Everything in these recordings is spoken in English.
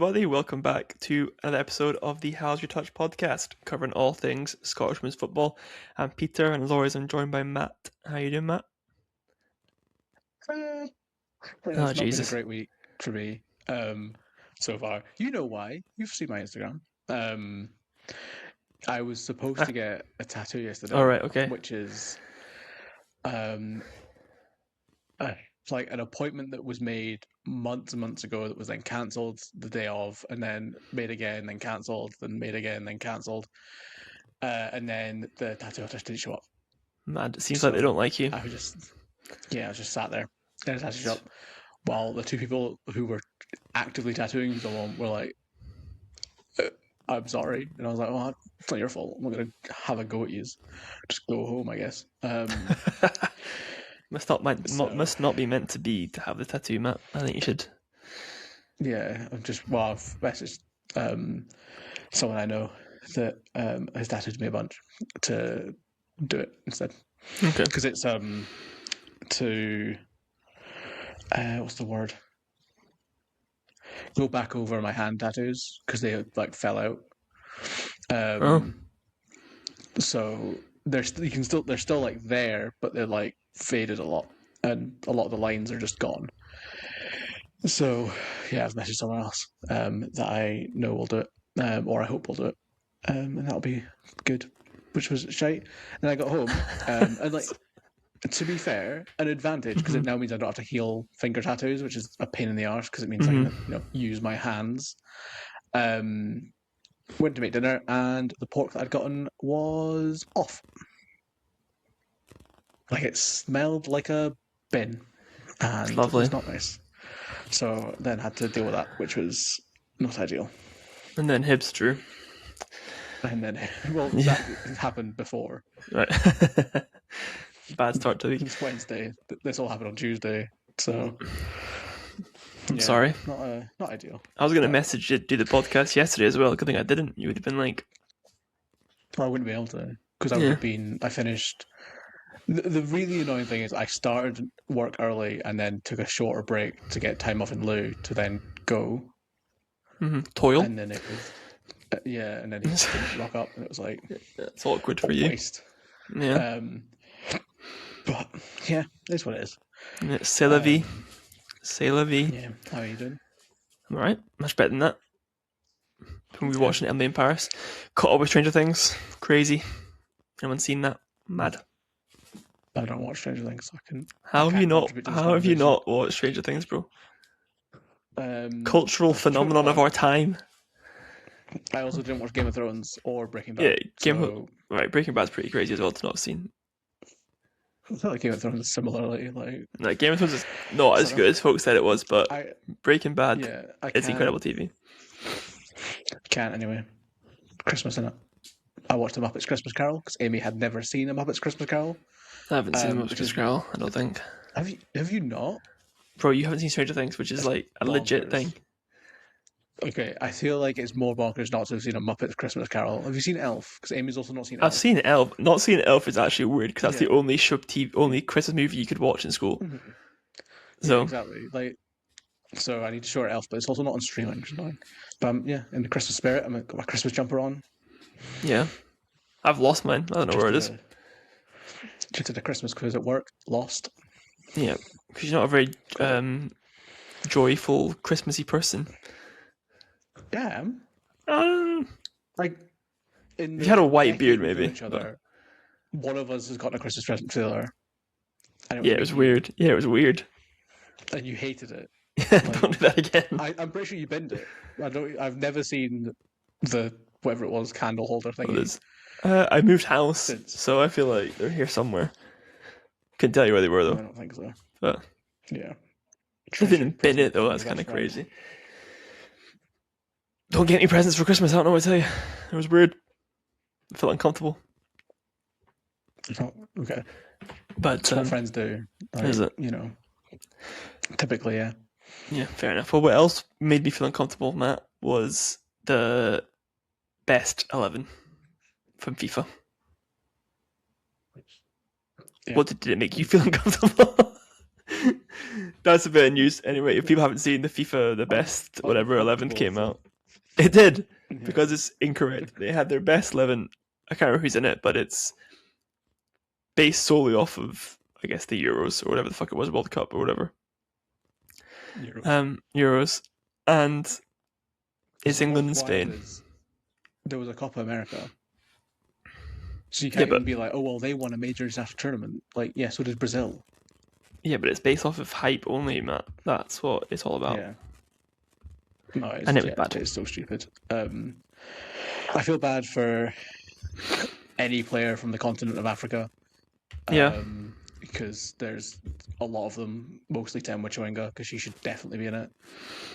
everybody. Welcome back to another episode of the How's Your Touch podcast, covering all things Scottish women's football. I'm Peter, and as always, I'm joined by Matt. How you doing, Matt? It's not been a great week for me so far. You know why? You've seen my Instagram. I was supposed to get a tattoo yesterday. All right, okay. Which is like an appointment that was made months and months ago that was then cancelled the day of, and then made again, then cancelled, then made again, then cancelled. And then the tattoo artist didn't show up. Mad. It seems like they don't like you. I was just sat there in a tattoo shop while the two people who were actively tattooing someone were like, I'm sorry. And I was like, well, it's not your fault. I'm not going to have a go at you. Just go home, I guess. Must not be meant to be to have the tattoo, Matt. I think you should. Yeah, I've messaged someone I know that has tattooed me a bunch to do it instead. Okay. Because it's to what's the word? Go back over my hand tattoos because they like fell out. So they're still like there, but they're like faded a lot, and a lot of the lines are just gone. So yeah, I've messaged someone else that I know will do it, or I hope will do it, and that'll be good. Which was shite. And I got home, and like, to be fair, an advantage because it now means I don't have to heal finger tattoos, which is a pain in the arse because it means I can use my hands. Went to make dinner, and the pork that I'd gotten was off. Like, it smelled like a bin, and it was not nice. So then had to deal with that, which was not ideal. And then Hibs drew. And then, that happened before. Right. Bad start to the week. It's Wednesday. This all happened on Tuesday, so I'm sorry. Not ideal. I was going to message you to do the podcast yesterday as well. Good thing I didn't. You would have been like... I wouldn't be able to, because I finished... The really annoying thing is I started work early and then took a shorter break to get time off in lieu to then go. Toil. And then it was... and then he didn't rock up, and it was like... It's awkward for you. Waste. Yeah. But, yeah, it's what it is. C'est la vie. C'est la vie. Yeah, how are you doing? I'm alright. Much better than that. When we were watching Emily in Paris. Caught up with Stranger Things. Crazy. Anyone seen that? Mad. I don't watch Stranger Things, so I can... How have you not watched Stranger Things, bro? Cultural phenomenon of our time. I also didn't watch Game of Thrones or Breaking Bad. Yeah, Breaking Bad's pretty crazy as well to not have seen. I feel like Game of Thrones is similarly like... Game of Thrones is not as good as folks said it was, but Breaking Bad, it's incredible TV. Can't anyway. Christmas, innit? I watched The Muppets Christmas Carol because Amy had never seen A Muppets Christmas Carol. I haven't seen Muppets Christmas Carol, I don't think. Have you not? Bro, you haven't seen Stranger Things, which is like a legit thing. Okay, I feel like it's more bonkers not to have seen A Muppets Christmas Carol. Have you seen Elf? Because Amy's also not seen Elf. I've seen Elf. Not seeing Elf is actually weird because that's the only only Christmas movie you could watch in school. Mm-hmm. So yeah, exactly. So I need to show Elf, but it's also not on streaming, which is annoying. But in the Christmas spirit, I've got my Christmas jumper on. Yeah, I've lost mine. I don't know where it is. Just did a Christmas quiz at work. Lost. Yeah, because you're not a very joyful, Christmassy person. Yeah. Like, you had a white beard, maybe. One of us has gotten a Christmas present to the other. It was weird. Yeah, it was weird. And you hated it. Don't do that again. I'm pretty sure you binned it. I've never seen the whatever it was candle holder thing. I moved house, so I feel like they're here somewhere. Couldn't tell you where they were though. I don't think so. But yeah, I didn't bin it though. That's kind of crazy. Don't get any presents for Christmas. I don't know what to tell you. It was weird. I felt uncomfortable. Okay, but that's what friends do. Is it? Typically, yeah. Yeah, fair enough. Well, what else made me feel uncomfortable, Matt, was the best 11 from FIFA. Yeah. What did it make you feel uncomfortable? That's a bit of news. Anyway, if people haven't seen the FIFA, the best, whatever, 11th Uncomfortable came for out. It did, yeah. because it's incorrect. They had their best 11. I can't remember who's in it, but it's based solely off of, I guess, the Euros or whatever the fuck it was, World Cup or whatever. Euros. And it's So England what's and wild Spain. is there was a Copa America. So you Yeah, can't even be like, oh, well, they won a major international tournament. Like, yeah, so did Brazil. but it's based off of hype only, Matt. That's what it's all about. Yeah. No, And it was bad. it's so stupid. I feel bad for any player from the continent of Africa. Yeah. Because there's a lot of them, mostly Temwa Chwenga, because she should definitely be in it.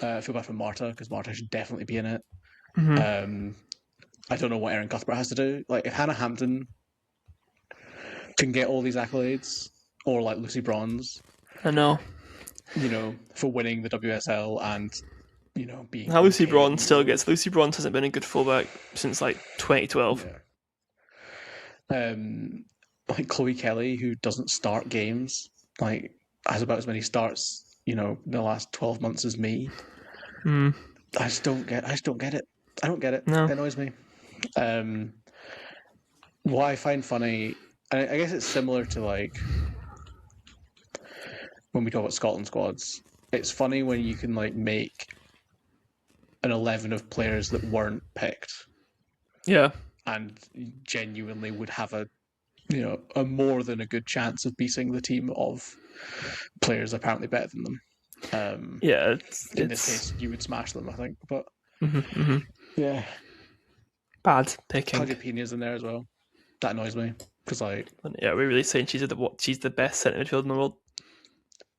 I feel bad for Marta, because Marta should definitely be in it. Mm-hmm. I don't know what Erin Cuthbert has to do. Like, if Hannah Hampton can get all these accolades, or like Lucy Bronze, I know. you know, for winning the WSL and, you know, being How Lucy okay Bronze still Euros. gets. Lucy Bronze hasn't been a good fullback since like 2012. Yeah. Like Chloe Kelly, who doesn't start games, like has about as many starts, you know, in the last 12 months as me. Mm. I just don't get it. I don't get it. No. It annoys me. What I find funny, and I guess it's similar to like when we talk about Scotland squads. It's funny when you can like make an 11 of players that weren't picked. Yeah. And genuinely would have a, you know, a more than a good chance of beating the team of players apparently better than them. Yeah. In this case, you would smash them, I think. But yeah, bad picking. Cardipina's in there as well. That annoys me because like, yeah, we're really saying she's the best centre midfield in the world.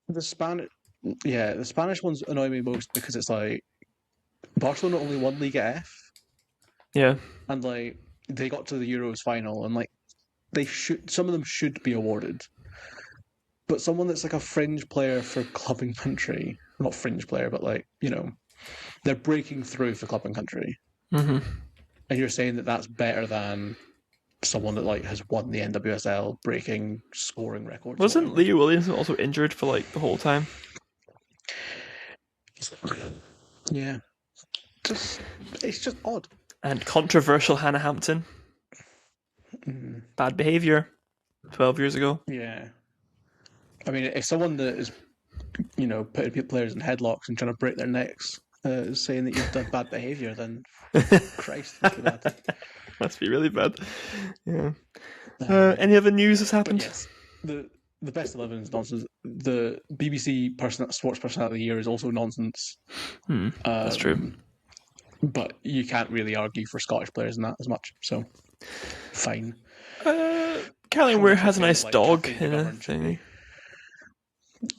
The Spanish ones annoy me most because it's like Barcelona only won Liga F. Yeah. And like they got to the Euros final and like some of them should be awarded. But someone that's like a fringe player for club and country, not fringe player, but like, you know, they're breaking through for club and country. Mm-hmm. And you're saying that that's better than someone that like has won the NWSL, breaking scoring records. Wasn't Leah Williamson also injured for like the whole time? Yeah. It's just odd. And controversial Hannah Hampton. Bad behaviour 12 years ago. Yeah. I mean, if someone that is, you know, putting players in headlocks and trying to break their necks is saying that you've done bad behaviour, then Christ, that's too bad. Must be really bad. Yeah. Any other news has happened? Yes, the best 11 is nonsense. The BBC Sports Personality of the Year is also nonsense. That's true. But you can't really argue for Scottish players in that as much, so fine. Callum Weir has a nice dog in a thingy.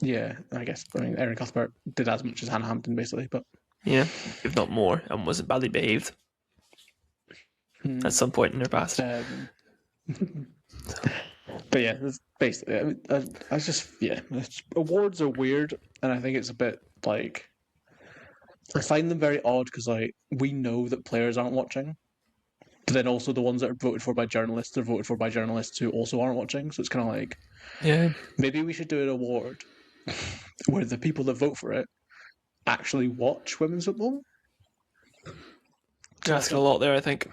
Yeah, I guess. I mean, Erin Cuthbert did as much as Hannah Hampton, basically, but yeah, if not more, and wasn't badly behaved at some point in her past. But yeah, that's basically. I just awards are weird, and I think it's a bit like I find them very odd because like we know that players aren't watching, but then also the ones that are voted for by journalists are voted for by journalists who also aren't watching. So it's kind of like, maybe we should do an award where the people that vote for it actually watch women's football. You're asking a lot there, I think.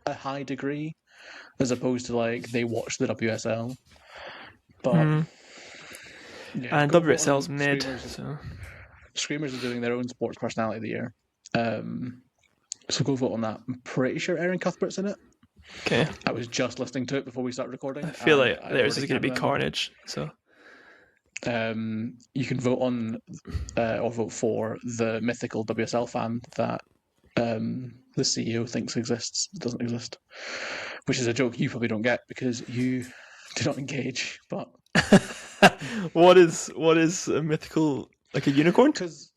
A high degree, as opposed to like they watch the WSL. But and WSL's mid. Screamers are doing their own sports personality of the year. So go vote on that. I'm pretty sure Erin Cuthbert's in it. Okay. I was just listening to it before we started recording. I feel like theirs is going to be carnage. So you can vote on or vote for the mythical WSL fan that the CEO thinks exists, doesn't exist, which is a joke you probably don't get because you do not engage. But what is a mythical, like a unicorn? Because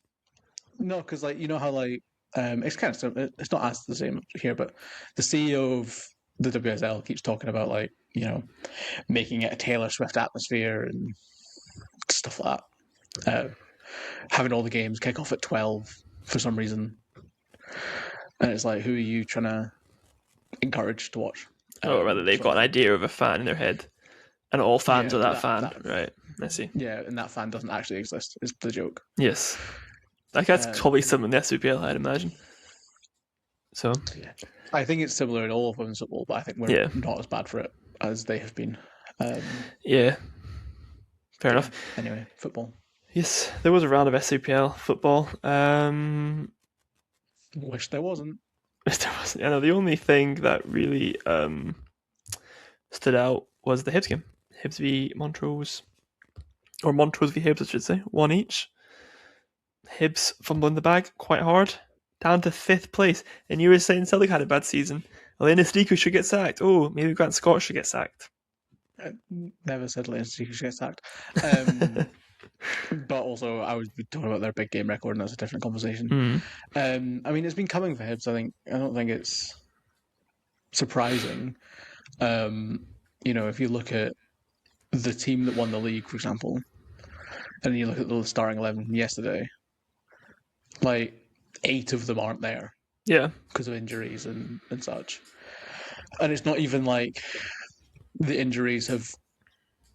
like you know how like it's kind of simple. It's not as the same here, but the CEO of the WSL keeps talking about like, you know, making it a Taylor Swift atmosphere and stuff like that. Having all the games kick off at 12 for some reason. And it's like, who are you trying to encourage to watch? Or rather, they've got an idea of a fan in their head And all fans Yeah, are but that fan, right? I see. yeah, and that fan doesn't actually exist. Is the joke? Yes, like that's probably Um, something in the SWPL, I'd imagine. So yeah, I think it's similar in all of women's football, but I think we're yeah, not as bad for it as they have been. yeah, fair But yeah, enough. anyway, football. Yes, there was a round of SWPL football. Wish there wasn't. There was, I know the only thing that really stood out was the Hibs game. Hibs v Montrose, or Montrose v Hibs, I should say, one each. Hibs fumbling the bag quite hard, down to 5th place. And you were saying Celtic had a bad season. Elena Stiku should get sacked. Oh, maybe Grant Scott should get sacked. I never said Lisa should get sacked. But also, I was talking about their big game record, and that's a different conversation. Mm. I mean, it's been coming for Hibs. I don't think it's surprising. If you look at the team that won the league, for example, and you look at the starting 11 from yesterday, like 8 of them aren't there Yeah. because of injuries and such. And it's not even like the injuries have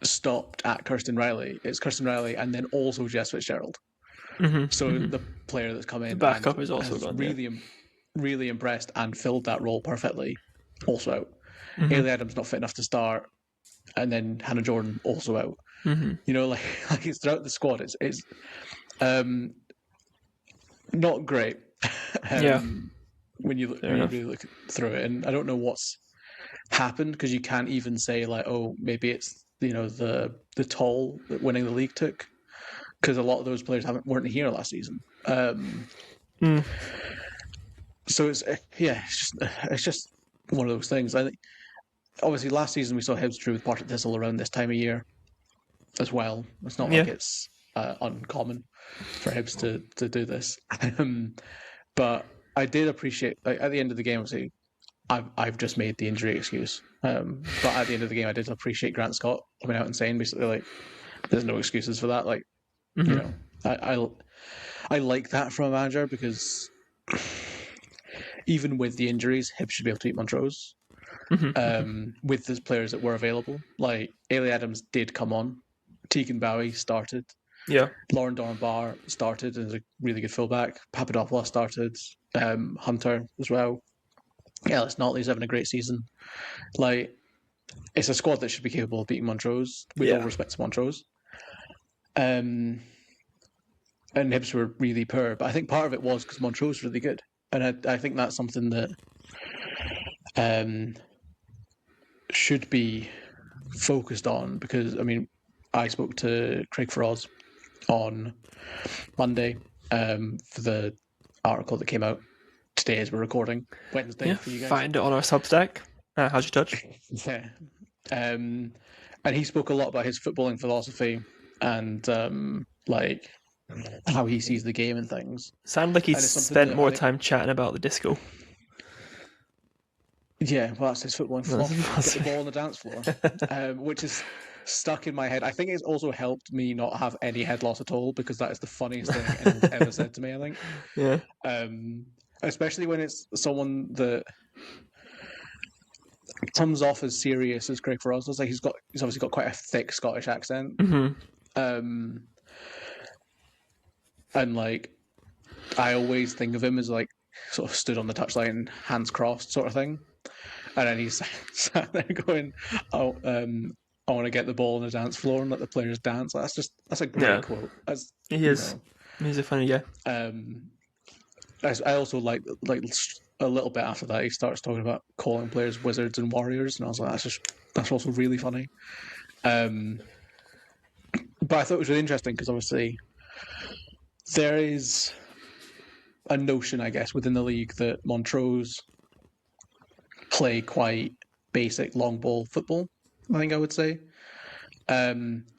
stopped at Kirsten Riley. It's Kirsten Riley and then also Jess Fitzgerald. So the player that's come in The backup and is also has gone. really impressed and filled that role perfectly, also out. Mm-hmm. Ailey Adams not fit enough to start, and then Hannah Jordan also out. Like it's throughout the squad. It's not great. Yeah. When you really look through it, and I don't know what's happened because you can't even say like, oh, maybe it's the toll that winning the league took, because a lot of those players weren't here last season. So it's just one of those things. I think obviously last season we saw Hibs drew with Partick Thistle around this time of year as well. It's not like it's uncommon for Hibs to do this. But I did appreciate, like, at the end of the game, obviously, I've just made the injury excuse. But at the end of the game, I did appreciate Grant Scott coming out and saying basically like, "There's no excuses for that." Like, I like that from a manager because even with the injuries, Hibs should be able to beat Montrose. With the players that were available, like Ailey Adams did come on, Tegan Bowie started. Yeah. Lauren Dornbar started as a really good fullback. Papadopoulos started. Hunter as well. Alice Notley's having a great season. Like, it's a squad that should be capable of beating Montrose, with all respect to Montrose. And Hibs were really poor, but I think part of it was because Montrose was really good. And I think that's something that should be focused on, because, I mean, I spoke to Craig Feroz on Monday for the article that came out today as we're recording, Wednesday for you guys. Find it on our Substack. How's your touch? Yeah. And he spoke a lot about his footballing philosophy and like how he sees the game and things. Sounded like he spent more time chatting about the disco. Yeah, well, that's his footballing philosophy. Get the ball on the dance floor, which is stuck in my head. I think it's also helped me not have any head loss at all, because that is the funniest thing anyone's ever said to me, I think. Yeah. Especially when it's someone that comes off as serious as Craig Feroz. Like he's obviously got quite a thick Scottish accent. And like, I always think of him as like sort of stood on the touchline, hands crossed sort of thing. And then he's sat there going, "Oh, I want to get the ball on the dance floor and let the players dance." That's a great quote. He is. He's a funny guy. I also like a little bit after that he starts talking about calling players wizards and warriors, and I was like, that's also really funny. But I thought it was really interesting because obviously there is a notion, I guess, within the league that Montrose play quite basic long ball football, I think I would say.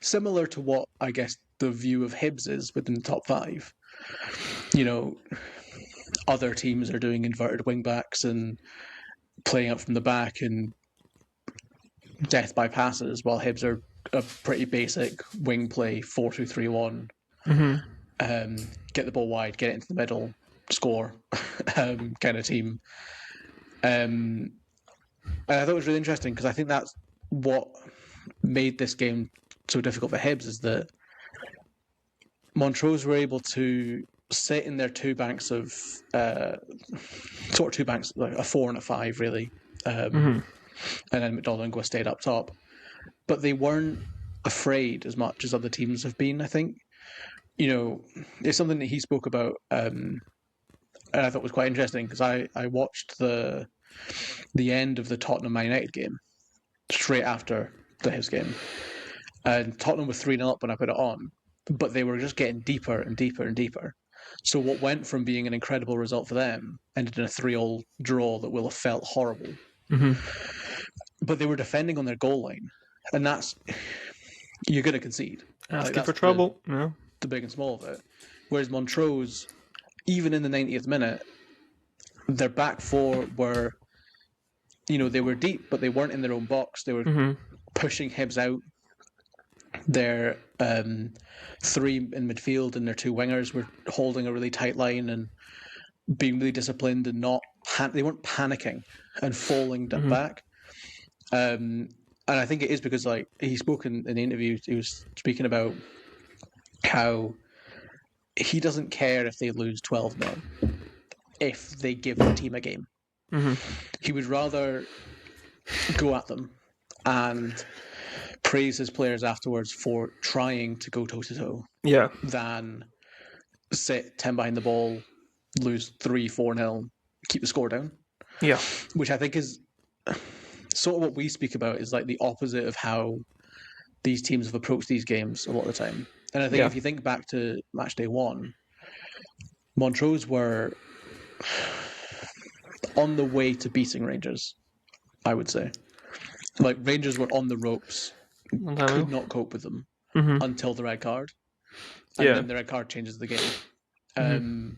Similar to what I guess the view of Hibs is within the top 5. Other teams are doing inverted wing backs and playing up from the back and death by passes, while Hibs are a pretty basic wing play 4-2-3-1. Get the ball wide, get it into the middle, score kind of team. And I thought it was really interesting because I think that's what made this game so difficult for Hibs is that Montrose were able to sit in their two banks of sort of two banks, like a 4 and a 5, really, and then McDonald and Gwa stayed up top, but they weren't afraid as much as other teams have been. I think, it's something that he spoke about, and I thought was quite interesting because I watched the end of the Tottenham Man United game straight after the Hibs game, and Tottenham were 3-0 up when I put it on, but they were just getting deeper and deeper and deeper. So what went from being an incredible result for them ended in a 3-3 draw that will have felt horrible. But they were defending on their goal line, and that's, you're going to concede. Asking for trouble. The big and small of it. Whereas Montrose, even in the 90th minute, their back four were, they were deep, but they weren't in their own box. They were pushing Hibs out. Their three in midfield and their two wingers were holding a really tight line and being really disciplined and they weren't panicking and falling back. And I think it is because, like, he spoke in the interview, he was speaking about how he doesn't care if they lose 12-0 if they give the team a game. He would rather go at them and praise his players afterwards for trying to go toe-to-toe than sit 10 behind the ball, lose 3-4-0, keep the score down. Which I think is sort of what we speak about, is like the opposite of how these teams have approached these games a lot of the time. And I think if you think back to match day 1, Montrose were on the way to beating Rangers, I would say. Like, Rangers were on the ropes, could not cope with them until the red card. And then the red card changes the game. And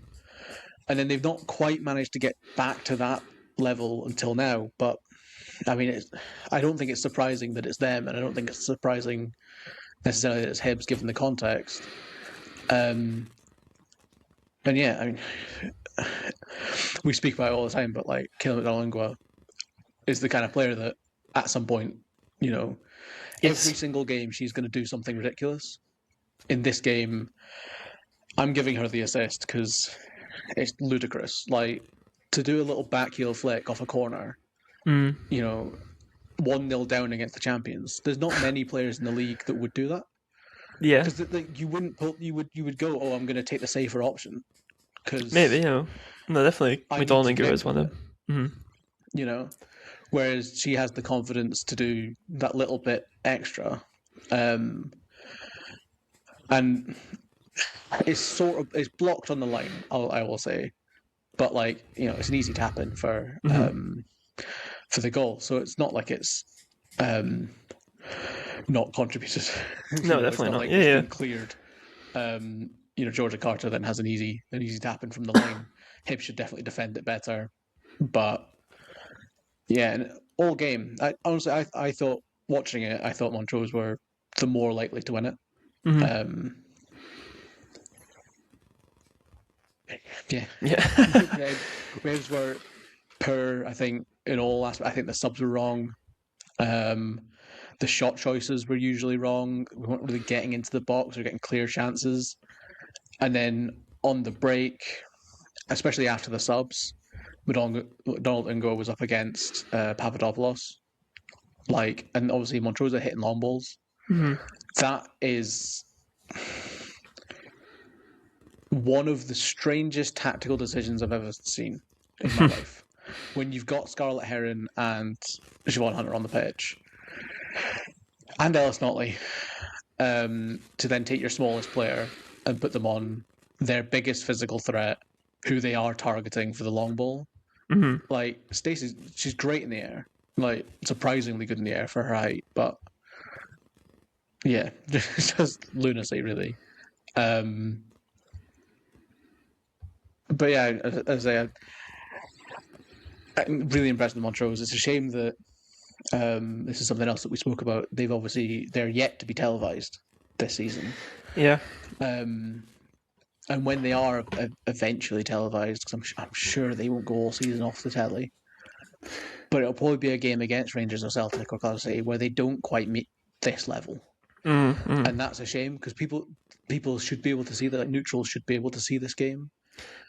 then they've not quite managed to get back to that level until now. But, I mean, I don't think it's surprising that it's them, and I don't think it's surprising necessarily that it's Hibs, given the context. And yeah, I mean, we speak about it all the time, but, like, Kayla McDonald is the kind of player that at some point, every single game she's going to do something ridiculous. In this game, I'm giving her the assist because it's ludicrous. Like, to do a little back heel flick off a corner, 1-0 down against the champions. There's not many players in the league that would do that. Yeah, because you wouldn't you would go, oh, I'm going to take the safer option. Cause maybe no, definitely McDonald is one of them. Whereas she has the confidence to do that little bit extra, and it's blocked on the line. I will say, but like it's an easy tap in for the goal. So it's not like it's not contributed. No, definitely not. Like it's been cleared. Georgia Carter then has an easy tap in from the line. Hibs should definitely defend it better, but yeah, and all game. Honestly, I thought watching it, I thought Montrose were the more likely to win it. Hibs were poor, I think, in all aspects. I think the subs were wrong. The shot choices were usually wrong. We weren't really getting into the box or getting clear chances. And then on the break, especially after the subs, Donald Ngo was up against Papadopoulos. And obviously Montrose are hitting long balls. That is one of the strangest tactical decisions I've ever seen in my life. When you've got Scarlett Heron and Siobhan Hunter on the pitch, and Ellis Notley, to then take your smallest player and put them on their biggest physical threat, who they are targeting for the long ball. Like, Stacey, she's great in the air. Like, surprisingly good in the air for her height, but yeah, just lunacy, really. But yeah, as I say, I'm really impressed with Montrose. It's a shame that this is something else that we spoke about. They're yet to be televised this season. Yeah. And when they are eventually televised, because I'm sure they won't go all season off the telly, but it'll probably be a game against Rangers or Celtic or Glasgow City where they don't quite meet this level, Mm-hmm. and that's a shame because people should be able to see that. Like, neutrals should be able to see this game.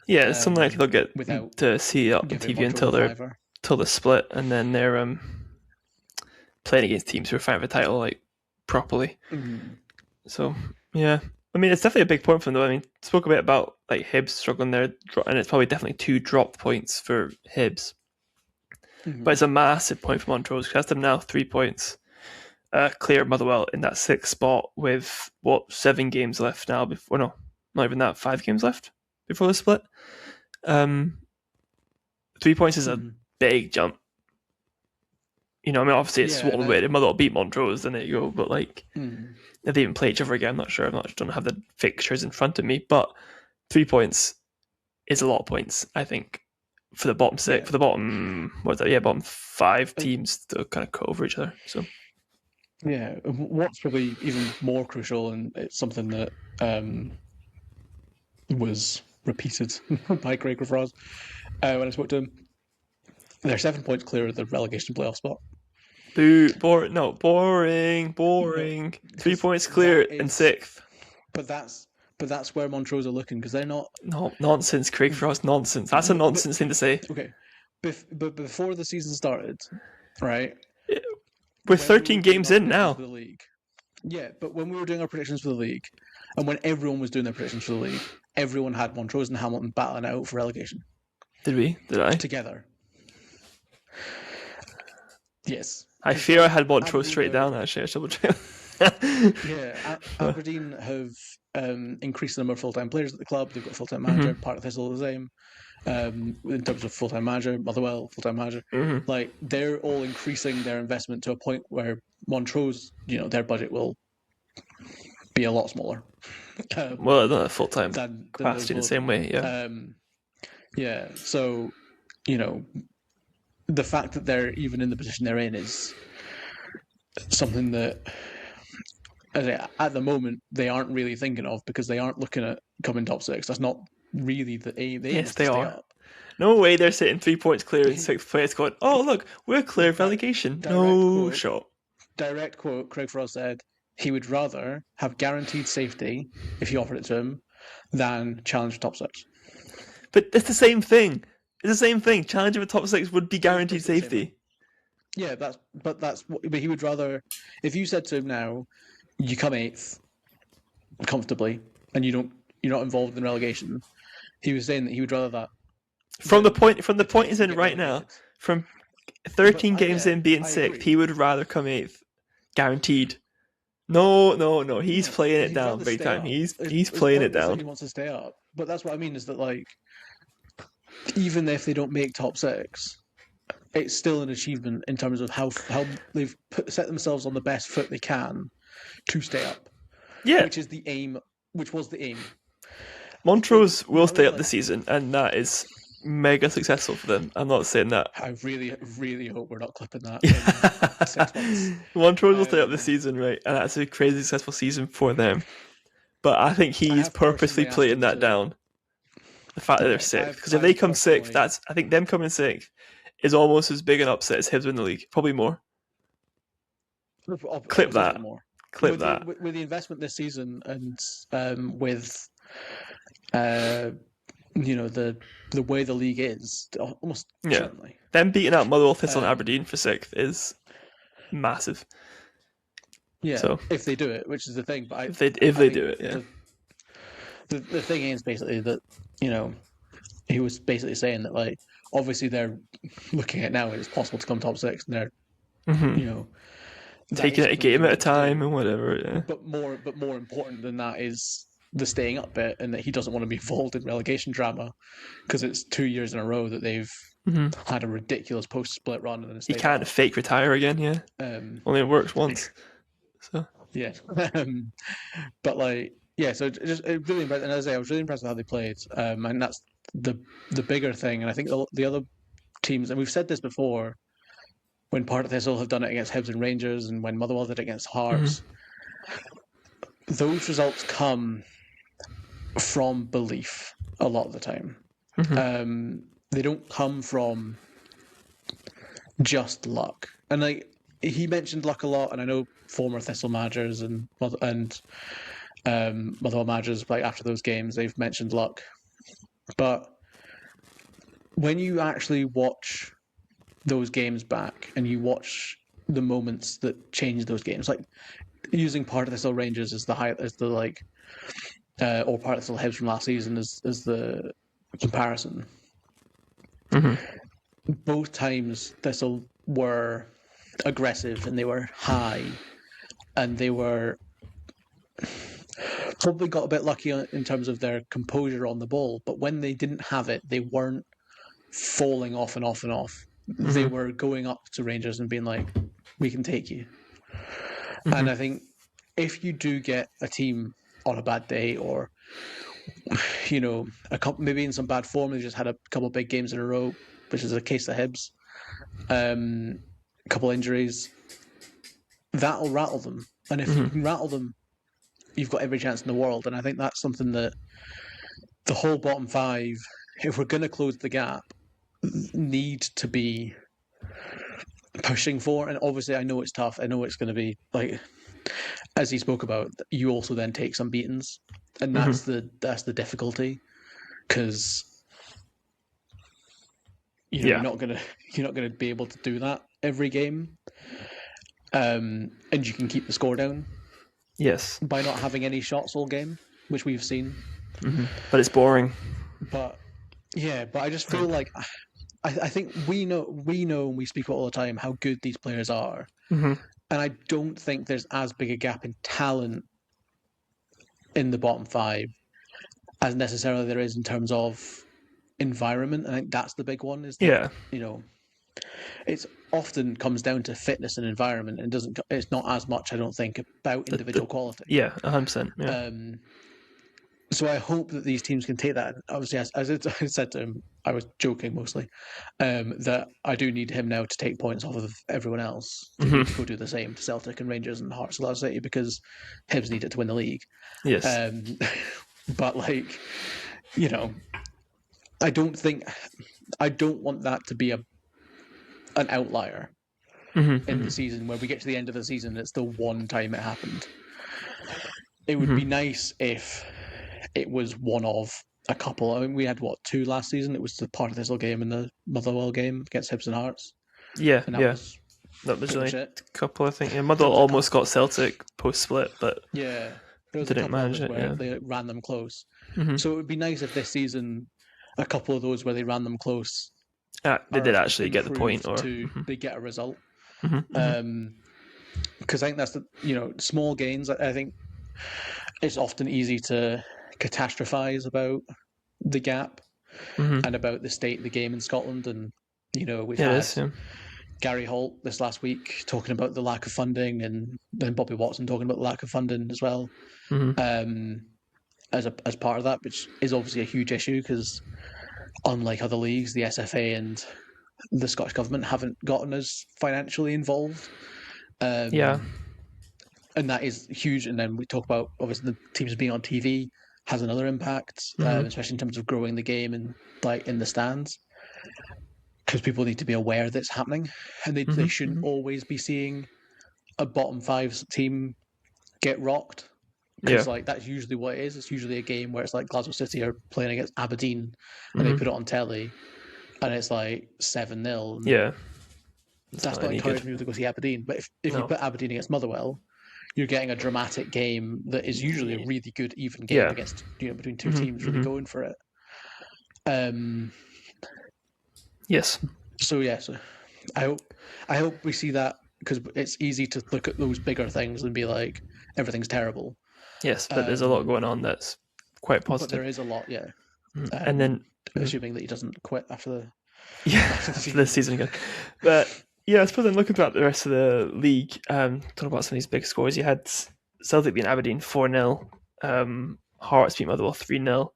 Yeah, it's unlikely they'll get Without to see it on giving TV Montrose a fiver. until the split, and then they're playing against teams who are fighting for the title like properly. Mm-hmm. So yeah, I mean it's definitely a big point for them though. I mean, spoke a bit about like Hibs struggling there, and it's probably definitely 2 dropped points for Hibs, Mm-hmm. but it's a massive point for Montrose because that's them now 3 points. Clear of Motherwell in that 6th spot with 7 games left now. Before no, not even that, 5 games left before the split. 3 points is a big jump. You know, I mean, obviously it's one way. If Motherwell beat Montrose, then there you go. But like, if they even play each other again, I'm not sure. I don't have the fixtures in front of me, but 3 points is a lot of points. I think for the bottom 6, for the bottom bottom 5 teams to kind of cut over each other. So. Yeah, what's probably even more crucial, and it's something that was repeated by Craig Feroz when I spoke to him. They're 7 points clear of the relegation playoff spot. Boo! Boring. 3 points clear in 6th. But that's where Montrose are looking because they're not. No nonsense, Craig Frost. Nonsense. That's a nonsense thing to say. Okay, but before the season started, right? We're 13 games in now. The league. Yeah, but when we were doing our predictions for the league, and when everyone was doing their predictions for the league, everyone had Montrose and Hamilton battling out for relegation. Did we? Did I? Together. Yes. I fear I had Montrose straight down, actually. I should double check. Yeah, Aberdeen have increased the number of full-time players at the club. They've got a full-time manager. Part of Thistle the same. In terms of full-time manager, Motherwell, full-time manager. Like, they're all increasing their investment to a point where Montrose, their budget will be a lot smaller. Well, not a full-time capacity in the same way, yeah. Yeah, so, the fact that they're even in the position they're in is something that, at the moment, they aren't really thinking of because they aren't looking at coming top 6. That's not really the aim. Yes, they are. Up. No way they're sitting 3 points clear in 6th place going, oh, look, we're clear of relegation. No shot. Direct quote, Craig Frost said he would rather have guaranteed safety, if you offered it to him, than challenge for top 6. But it's the same thing. It's the same thing. Challenging for top 6 would be guaranteed safety. Yeah, but he would rather, if you said to him now, you come 8th comfortably and you're not involved in relegation, he was saying that he would rather that. From the point he's in right now, from 13 games in being 6th, he would rather come 8th, guaranteed. No, he's playing it down big time. He's playing it down. He wants to stay up, but that's what I mean is that, like, even if they don't make top 6, it's still an achievement in terms of how they've set themselves on the best foot they can to stay up. Yeah, which was the aim. Montrose will stay up this season, and that is mega successful for them. I'm not saying that. I really, really hope we're not clipping that in 6 months. Montrose will stay up this season, right? And that's a crazy successful season for them. But I think he's purposely playing that down. The fact that they're 6th. Because if they come 6th, I think them coming 6th is almost as big an upset as Hibs win the league. Probably more. Clip that. Clip that. With the investment this season and with the way the league is, almost certainly. Them beating out Motherwell, Thistle and Aberdeen for 6th is massive. Yeah, so, if they do it, which is the thing. But if they do it, yeah. The thing is basically that, he was basically saying that, like, obviously they're looking at now and it's possible to come top 6 and they're, taking it a game at a time and whatever, yeah. But more important than that is the staying up bit, and that he doesn't want to be involved in relegation drama because it's 2 years in a row that they've had a ridiculous post-split run. And he can't fake retire again, yeah. Only it works once. So yeah, but like, yeah, so just really impressed. And as I say, I was really impressed with how they played, and that's the bigger thing. And I think the other teams, and we've said this before, when Part of Thistle have done it against Hibs and Rangers, and when Motherwell did it against Hearts, those results come from belief a lot of the time. They don't come from just luck. And like, he mentioned luck a lot, and I know former Thistle managers and Motherwell managers, like after those games, they've mentioned luck. But when you actually watch those games back and you watch the moments that change those games, like using part of Thistle Rangers as or part of Thistle Hibs from last season as the comparison. Both times Thistle were aggressive and they were high and they were probably got a bit lucky in terms of their composure on the ball, but when they didn't have it, they weren't falling off and off and off. They were going up to Rangers and being like, we can take you. And I think if you do get a team on a bad day or, maybe in some bad form, they just had a couple of big games in a row, which is the case of Hibs, a couple injuries, that'll rattle them. And if you can rattle them, you've got every chance in the world. And I think that's something that the whole bottom five, if we're going to close the gap, need to be pushing for. And obviously, I know it's tough. I know it's going to be like, as he spoke about, you also then take some beatings, and that's the difficulty, because you're not gonna be able to do that every game, and you can keep the score down. Yes. By not having any shots all game, which we've seen. But it's boring. But I just feel like I think we know and we speak about all the time how good these players are. And I don't think there's as big a gap in talent in the bottom five as necessarily there is in terms of environment. I think that's the big one. Is that, it's often comes down to fitness and environment, and it's not as much, I don't think, about individual quality. Yeah, 100%. Yeah. So I hope that these teams can take that. Obviously, as I said to him, I was joking mostly, that I do need him now to take points off of everyone else. They need to go do the same to Celtic and Rangers and Hearts of City, because Hibs need it to win the league. Yes. But I don't want that to be an outlier in the season where we get to the end of the season. It's the one time it happened. It would be nice if it was one of a couple. I mean, we had two last season. It was the part of this game and the Motherwell game against Hibs and Hearts. Yeah, and that was like a couple, I think. Yeah, Motherwell almost got Celtic post split, but there was didn't manage it. Where they ran them close. So it would be nice if this season, a couple of those where they ran them close, they did actually get the point, or they get a result. Because I think that's small gains. I think it's often easy to catastrophize about the gap and about the state of the game in Scotland, and we've had Gary Holt this last week talking about the lack of funding, and then Bobby Watson talking about the lack of funding as well, as part of that, which is obviously a huge issue, because unlike other leagues, the SFA and the Scottish Government haven't gotten as financially involved. And that is huge. And then we talk about, obviously, the teams being on TV has another impact, especially in terms of growing the game and in the stands, because people need to be aware that it's happening, and they shouldn't always be seeing a bottom five team get rocked, because that's usually what it is. It's usually a game where it's like Glasgow City are playing against Aberdeen, and they put it on telly, and it's like 7-0. Yeah, that's not encouraging people to go see Aberdeen. But if you put Aberdeen against Motherwell, you're getting a dramatic game that is usually a really good even game against between two teams really going for it. Yes. So I hope we see that, because it's easy to look at those bigger things and be like, everything's terrible. Yes, but there's a lot going on that's quite positive. But there is a lot, and then assuming that he doesn't quit after this season again. But I suppose then looking at the rest of the league, talking about some of these big scores, you had Celtic beating Aberdeen 4-0, Hearts beat Motherwell 3-0,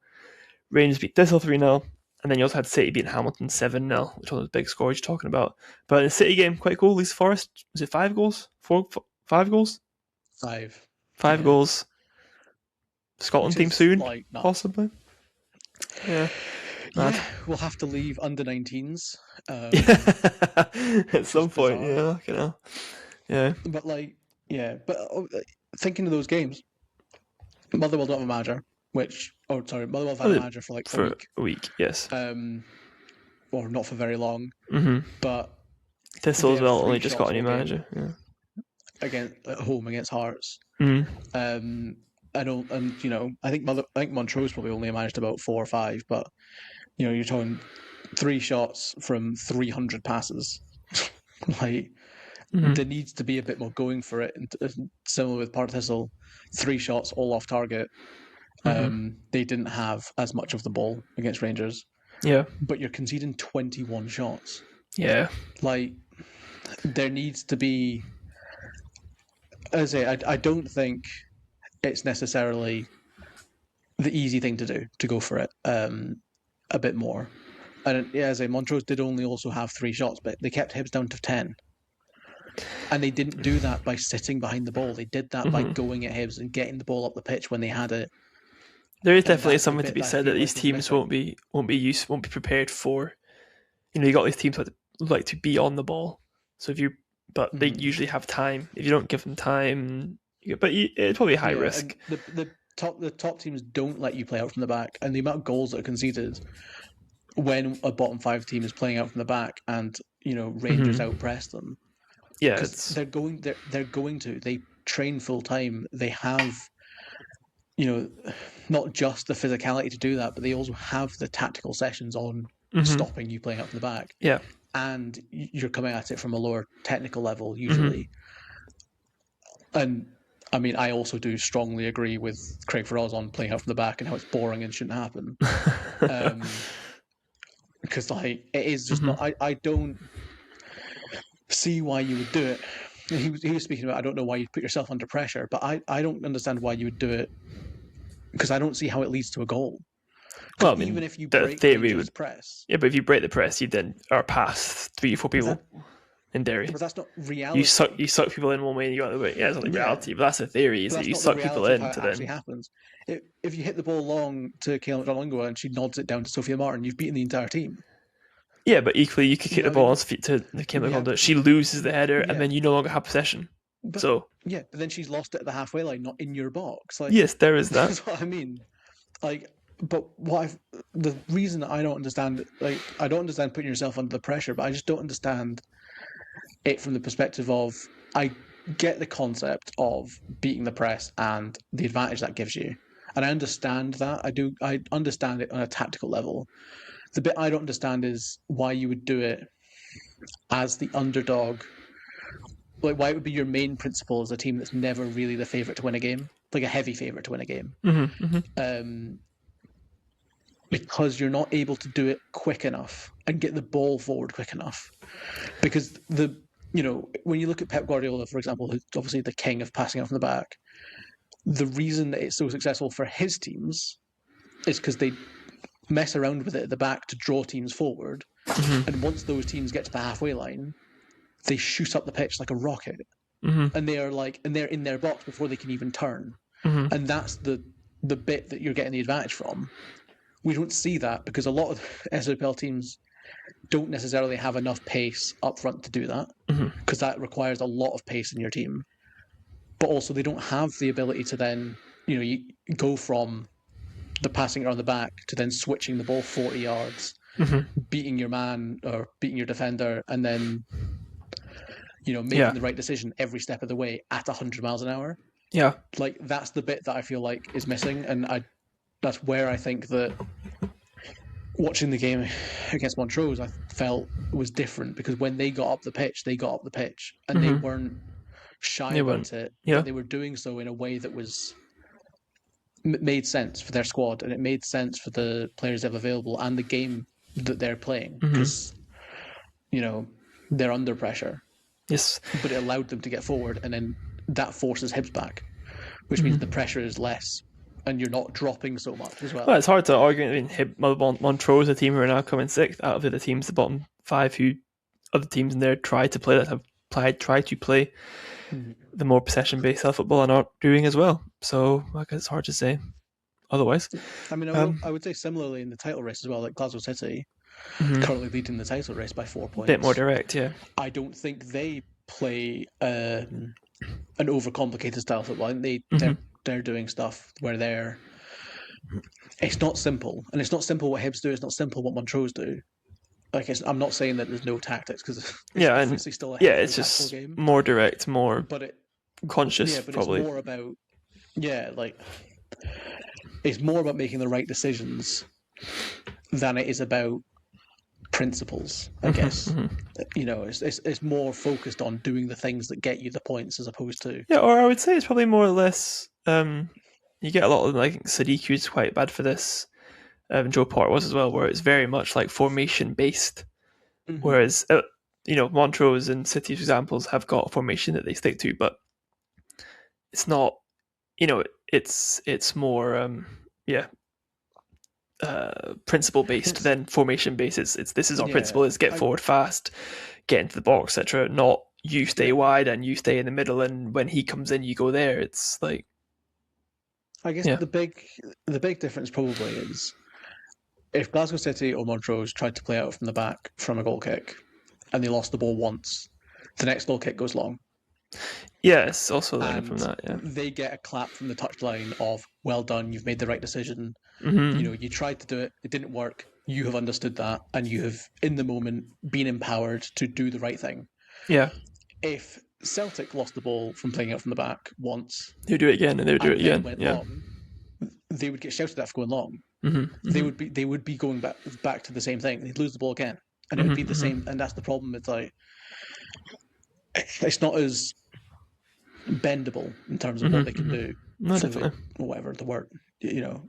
Rangers beat Thistle 3-0, and then you also had City beating Hamilton 7-0, which are those big scores you're talking about. But in the City game, quite cool. Lisa Forrest, was it 5 goals? 5 goals? 5. 5 goals. Scotland team soon, possibly. Yeah. Yeah, we'll have to leave under 19s at some point. Yeah, Yeah. But thinking of those games, Motherwell don't have a manager, Motherwell have had a Oh, manager for like a for week, a week, yes. or not for very long, Mm-hmm. but Thistle they as have well, 3 only just got shots a new all game manager. Yeah. at home against Hearts. Mm. I think Montrose probably only managed about 4 or 5, but you're talking 3 shots from 300 passes. Like, Mm-hmm. there needs to be a bit more going for it. And similar with Part Thistle, 3 shots all off target. Mm-hmm. They didn't have as much of the ball against Rangers, Yeah. but you're conceding 21 shots. Yeah. Like, there needs to be. As I say, I don't think it's necessarily the easy thing to do to go for it a bit more. And as I say, Montrose did only also have 3 shots, but they kept Hibs down to 10. And they didn't do that by sitting behind the ball. They did that by going at Hibs and getting the ball up the pitch when they had it. There is And definitely that's the something to bit be that I said that feel these like is teams missing. won't be prepared for. You got these teams that like to be on the ball. So but they usually have time. If you don't give them time, it's probably high risk. And the top teams don't let you play out from the back, and the amount of goals that are conceded when a bottom 5 team is playing out from the back, and Rangers outpress them. Yeah, because they're going to. They train full time. They have, not just the physicality to do that, but they also have the tactical sessions on stopping you playing up from the back. Yeah, and you're coming at it from a lower technical level usually. And I mean, I also do strongly agree with Craig Feroz on playing out from the back and how it's boring and shouldn't happen. Because it is just not. I don't see why you would do it. He was speaking about, I don't know why you'd put yourself under pressure, but I don't understand why you would do it, because I don't see how it leads to a goal. Well, I mean, even if you the break theory Rangers' press, yeah, but if you break the press, you then are past 3 or 4 people in Derry. But that's not reality. You suck people in one way and you go the other way. Yeah, it's not like reality, but that's the theory. Is that you suck people in to then. Actually happens. If you hit the ball long to Kayla McDonald and she nods it down to Sophia Martin, you've beaten the entire team. Yeah, but equally, you could kick the ball to Kayla McDonald. She loses the header, and then you no longer have possession. But then she's lost it at the halfway line, not in your box. Yes, there is that. That's what I mean. But the reason I don't understand, I don't understand putting yourself under the pressure, but I just don't understand it from the perspective of, I get the concept of beating the press and the advantage that gives you, and I understand that. I understand it on a tactical level. The bit I don't understand is why you would do it as the underdog. Why it would be your main principle as a team that's never really the favourite to win a game, like a heavy favourite to win a game. Because you're not able to do it quick enough and get the ball forward quick enough. Because when you look at Pep Guardiola, for example, who's obviously the king of passing out from the back, the reason that it's so successful for his teams is because they mess around with it at the back to draw teams forward. And once those teams get to the halfway line, they shoot up the pitch like a rocket. And they're in their box before they can even turn. And that's the bit that you're getting the advantage from. We don't see that because a lot of SWPL teams don't necessarily have enough pace up front to do that, because that requires a lot of pace in your team. But also they don't have the ability to then, you go from the passing around the back to then switching the ball 40 yards, beating your man or beating your defender, and then making the right decision every step of the way at 100 miles an hour. Yeah. That's the bit that I feel like is missing, and that's where I think that watching the game against Montrose, I felt was different, because when they got up the pitch, and they weren't shy about it, but they were doing so in a way that was made sense for their squad, and it made sense for the players they have available and the game that they're playing, because they're under pressure. Yes, but it allowed them to get forward, and then that forces Hibs back, which means the pressure is less, and you're not dropping so much as well. Well, it's hard to argue. I mean, Montrose, the team who are now coming sixth, out of the teams, the bottom 5, who other teams in there tried to play the more possession-based style football and aren't doing as well. So I guess it's hard to say otherwise. I mean, I would say similarly in the title race as well, like Glasgow City, currently leading the title race by 4 points. A bit more direct, yeah. I don't think they play an overcomplicated style of football. And they're doing stuff where it's not simple, and it's not simple what Hibs do. It's not simple what Montrose do. Like I'm not saying that there's no tactics because it's obviously still a heavily it's tactical just game. more direct, more but conscious, but probably. it's more about like it's more about making the right decisions than it is about principles, I guess. It's more focused on doing the things that get you the points as opposed to or I would say it's probably more or less. You get a lot of like Sadiqu's quite bad for this. Joe Port was as well, where it's very much like formation based. Whereas Montrose and City's examples have got a formation that they stick to, but it's not. It's more principle based than formation based. It's this is our principle: is get forward fast, get into the box, etc. Not you stay wide and you stay in the middle, and when he comes in, you go there. It's like, I guess the big difference probably is if Glasgow City or Montrose tried to play out from the back from a goal kick, and they lost the ball once, the next goal kick goes long. Yes, also learning from that. Yeah, they get a clap from the touchline of "Well done, you've made the right decision." You tried to do it, it didn't work. You have understood that, and you have, in the moment, been empowered to do the right thing. Yeah. If Celtic lost the ball from playing out from the back once, they do it again, and they would do it again. Long, they would get shouted at for going long. They would be going back to the same thing. They'd lose the ball again, and it would be the same. And that's the problem. It's like it's not as bendable in terms of what they can do. No, definitely. Whatever the word,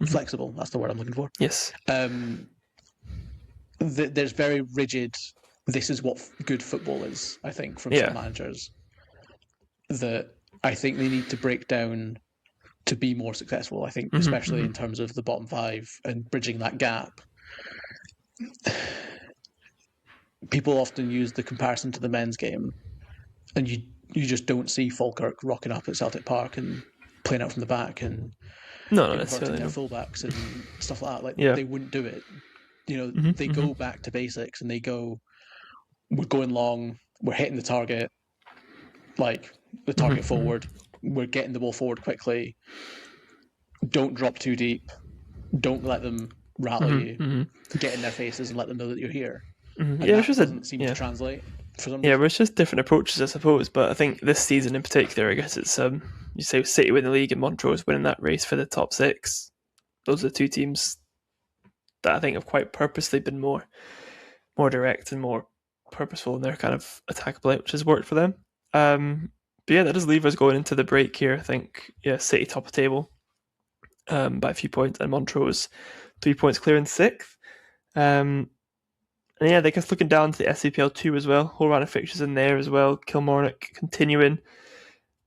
flexible. That's the word I'm looking for. Yes. There's very rigid. This is what good football is. I think from some managers that I think they need to break down to be more successful. I think, especially in terms of the bottom five and bridging that gap. People often use the comparison to the men's game, and you just don't see Falkirk rocking up at Celtic Park and playing out from the back and converting their fullbacks and stuff like that. They wouldn't do it. They go back to basics and they go, we're going long, we're hitting the target, like the target forward, we're getting the ball forward quickly, don't drop too deep, don't let them rattle you, get in their faces and let them know that you're here. And that doesn't seem to translate. But it's just different approaches, I suppose. But I think this season in particular, I guess it's you say City win the league and Montrose winning that race for the top six. Those are the two teams that I think have quite purposely been more direct and more purposeful in their kind of attack play, which has worked for them. But that does leave us going into the break here. I think City top of table by a few points, and Montrose 3 points clear in sixth. And they guess looking down to the SWPL 2 as well, whole round of fixtures in there as well. Kilmarnock continuing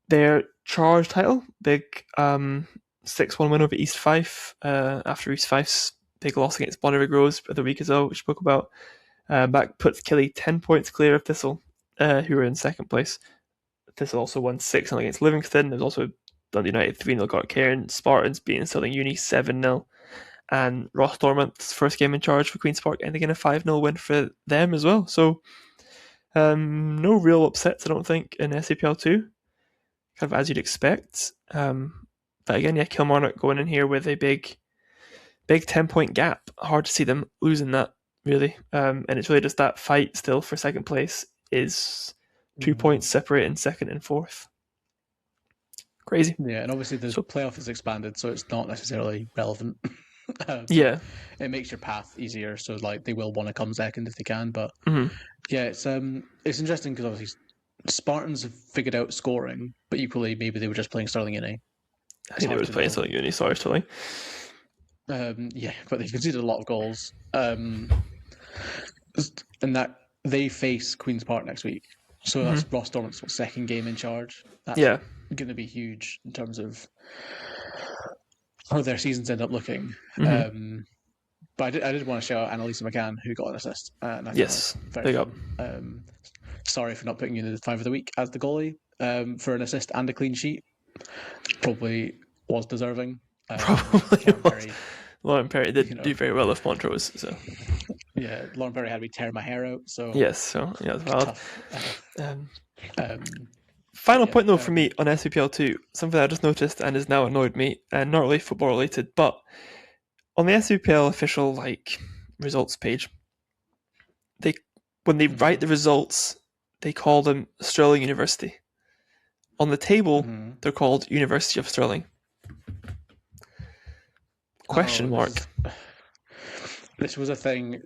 their charge title, big 6-1 win over East Fife after East Fife's big loss against Bonnyrigg Rose for the week as well, which we spoke about. That puts Killy 10 points clear of Thistle, who were in second place. Thistle also won 6-0 against Livingston. There's also Dundee United 3-0 got Cairn. Spartans beating Stirling Uni 7-0. And Ross Dormant's first game in charge for Queen's Park ending in a 5-0 win for them as well. So no real upsets, I don't think, in SWPL 2. Kind of as you'd expect. But again, Kilmarnock going in here with a big 10-point gap. Hard to see them losing that, really. And it's really just that fight still for second place is 2 points separating second and fourth. Crazy. Yeah, and obviously the playoff is expanded, so it's not necessarily relevant. It makes your path easier, so like they will want to come second if they can. But it's interesting because obviously Spartans have figured out scoring, but equally maybe they were just playing Stirling Uni. I think they were playing Stirling Uni. Sorry, Stirling. But they've conceded a lot of goals, and that they face Queen's Park next week. So that's Ross Dormant's second game in charge. That's going to be huge in terms of how their seasons end up looking. But I did want to shout out Annalisa McCann, who got an assist. Yes, big up. Sorry for not putting you in the 5 of the week as the goalie for an assist and a clean sheet. Probably was deserving. Probably was. Lauren Perry did do very well with Montrose. So. Yeah, Lauren Perry had me tear my hair out, so Yes, so yeah, that's valid. tough. Um, Um, Final yeah, point though for me on SWPL 2, something I just noticed and has now annoyed me, and not really football related, but on the SWPL official results page, they when they write the results, they call them Stirling University. On the table, they're called University of Stirling. Question mark. This was a thing.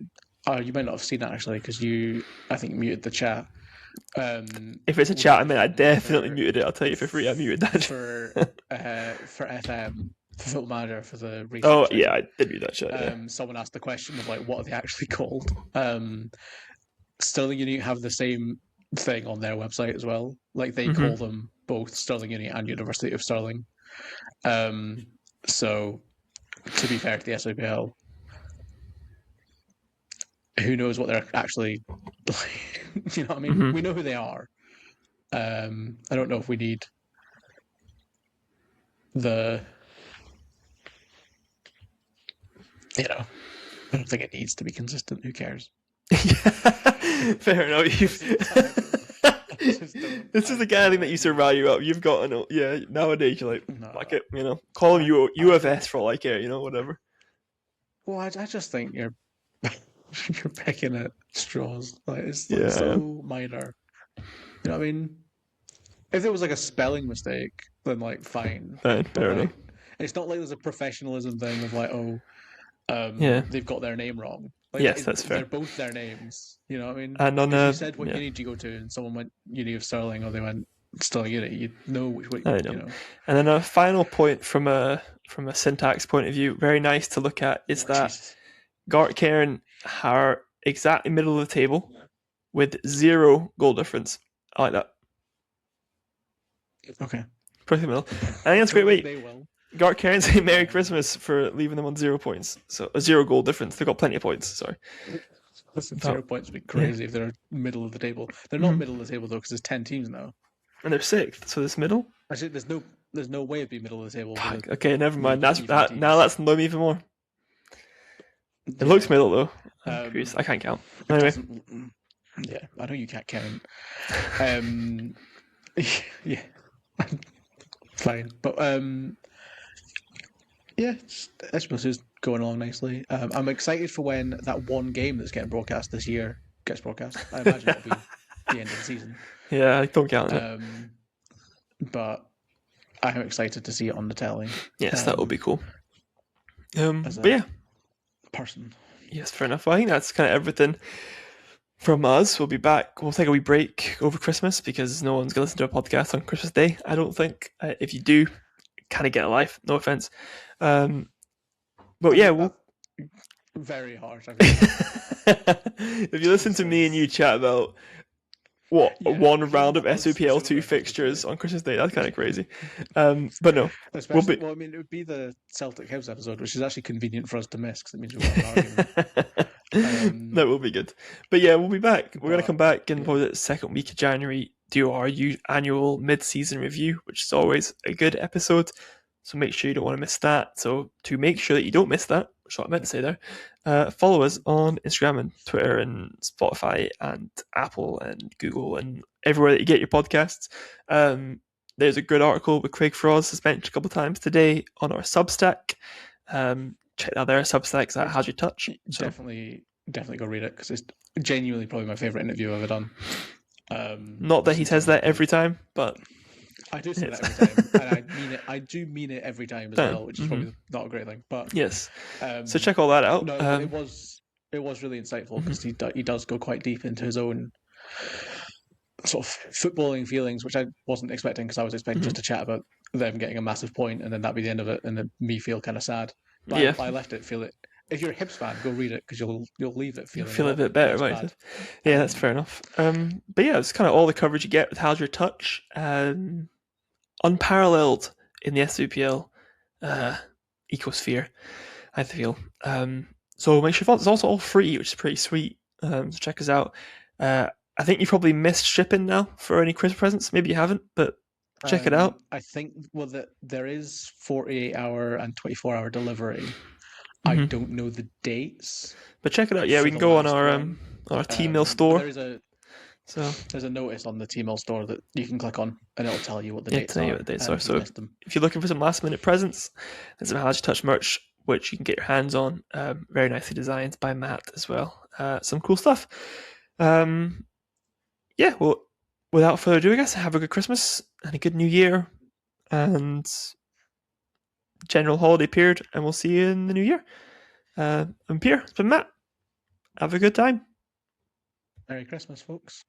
Oh, you might not have seen that actually because I think, muted the chat. If it's a We chat, did I a mean, I thing definitely muted it. I'll tell you for free, I muted that. for FM for Football Manager for the Oh research yeah, section. I did mute that shit. Yeah. Someone asked the question of like, what are they actually called? Stirling Uni have the same thing on their website as well. Like they call them both Stirling Uni and University of Stirling. So to be fair to the SWPL, who knows what they're actually like, you know what I mean? We know who they are. I don't know if we need the I don't think it needs to be consistent. Who cares? Fair enough. This is the kind of thing that used to rile you up. You've got nowadays you're like, like it, call them UFS for all I care, whatever. Well, I just think you're picking at straws. Like it's like so minor. You know what I mean? If there was like a spelling mistake, then like fine. Fair enough. It's not like there's a professionalism thing of like, they've got their name wrong. Like, yes, that's fair. They're both their names. You know what I mean? And on, if you said what uni do you go to, and someone went Uni of Stirling, or they went Stirling Uni, you'd know which way. I know. And then a final point from a syntax point of view, very nice to look at, is that coveirng are exactly middle of the table with 0 goal difference. I like that. Okay. Pretty middle. I think that's a great way. coveirng say Merry Christmas for leaving them on 0 points. So a 0 goal difference. They've got plenty of points. Sorry. 0 points would be crazy if they're middle of the table. They're not middle of the table though, because there's 10 teams now. And they're 6th, so this middle. Actually, there's no way it'd be middle of the table. Okay, never mind. Now that's annoying me even more. It looks middle though. I'm curious. I can't count. Anyway. Yeah, I know you can't count. Yeah, fine. But yeah, SWPL is going along nicely. I'm excited for when that one game that's getting broadcast this year gets broadcast. I imagine it'll be the end of the season. Yeah, I don't count it. But I'm excited to see it on the telly. Yes, that will be cool. But yeah, person. Yes, fair enough. Well, I think that's kind of everything from us. We'll be back. We'll take a wee break over Christmas because no one's going to listen to a podcast on Christmas Day, I don't think. If you do, kind of get a life. No offense. But yeah, we'll... Very harsh. If you listen to me and you chat about one round of SWPL 2 fixtures on Christmas Day, that's kind of crazy. But no. Especially, well, I mean, it would be the Celtic Hibs episode, which is actually convenient for us to miss because it means we've got an argument. That will be good. But yeah, we'll be back. We're going to come back in probably the second week of January, do our annual mid-season review, which is always a good episode. So make sure you don't want to miss that. So to make sure that you don't miss that, which is what I meant to say there, follow us on Instagram and Twitter and Spotify and Apple and Google and everywhere that you get your podcasts. There's a good article with Craig Feroz, as mentioned a couple of times today, on our Substack. Check out their Substacks at How's Your Touch. So. Definitely go read it because it's genuinely probably my favourite interview I've ever done. Not that he says that every time, but... I do say that every time, and I mean it. I do mean it every time as well, which is probably not a great thing. But yes, so check all that out. No, it was really insightful because he does go quite deep into his own sort of footballing feelings, which I wasn't expecting because I was expecting just to chat about them getting a massive point and then that'd be the end of it, and then me feel kind of sad. But I left it feel it. If you're a Hibs fan, go read it because you'll leave it feeling a bit better about it. Yeah, that's fair enough. But yeah, it's kind of all the coverage you get with How's Your Touch. Unparalleled in the SWPL ecosphere, I feel. So make sure you follow. It's also all free, which is pretty sweet. So check us out. I think you probably missed shipping now for any Christmas presents. Maybe you haven't, but check it out. I think there is 48-hour and 24-hour delivery. I don't know the dates. But check it out. Yeah, for we can the go on last our one. T-mail But store. there's a notice on the T-mail store that you can click on, and it'll tell you what the Yeah, dates tell you are. what the dates if are. you've So missed them. if you're looking for some last minute presents, there's some Halachi Touch merch which you can get your hands on. Very nicely designed by Matt as well. Some cool stuff. Yeah, well, without further ado, I guess have a good Christmas and a good New Year and general holiday period, and we'll see you in the new year. I'm Pierre. It's been Matt. Have a good time. Merry Christmas, folks.